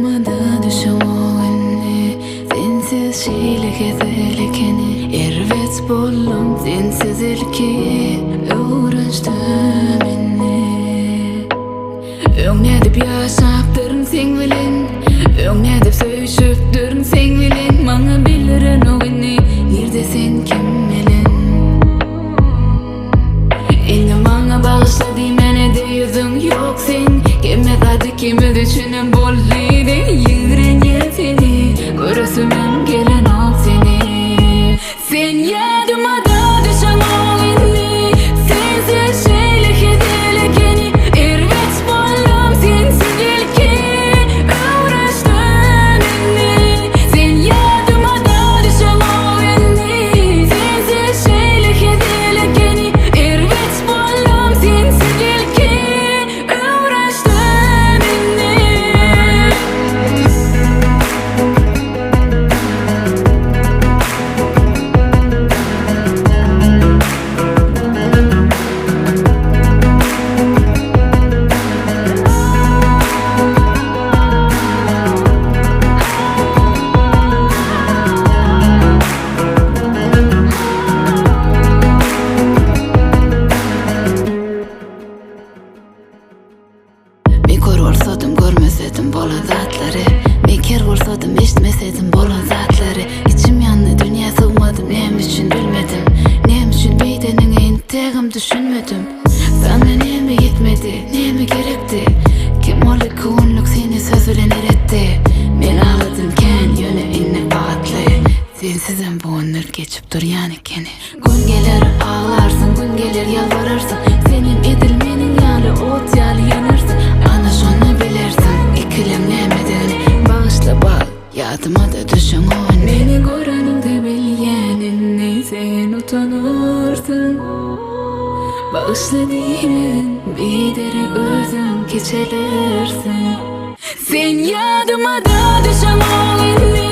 Yadıma düşen o günni sensiz şeylik ezelekeni ervet bollum sensiz ilki uğraştım inni öňnedip ýaşapdyryn sen bilen öňnedip söýüşüpdyryn sen bilen maňa bilirin o günni ýerde sen kim bilen indi maňa bagışlady menede ýüzüň ýok sen kime gady kimi düşünen bollydy ýüren seni görüsümem gelen al seni sen ýadyma düşen o günni sensiz şeylik ezelekeni ervet bollum sensiz ilki uğraştım inni sen ýadyma düşen o günni sensiz şeylik ezelekeni ervet bollum sensiz ilki uğraştım inni Mekor bolsadım görmesedim bolan zatlary Mekir bolsadım eşitmesedim bolan zatlary İçim yandy dünýä sığmadım näme üçin bilmedim näme üçin beýdeniň entegim düşünmedim Sana näme yetmedi näme gerekdi kim ol kunluk seni söz bilen eretdi men ağladym kän ýöne inne batly sensizem bu ömür geçip durýan ekeni gün gelir ağlarsın gün gelir yalvararsın senin edilmeniň ýaly ot ýaly ýanarsın ana şonu bilersin ikilim nämedeni bağışla bak ýadyma düşen o meni göreninde bilýänini sen utanarsın bağışla diýmen beýdere özüň keçelersin sen ýadyma düşen o günni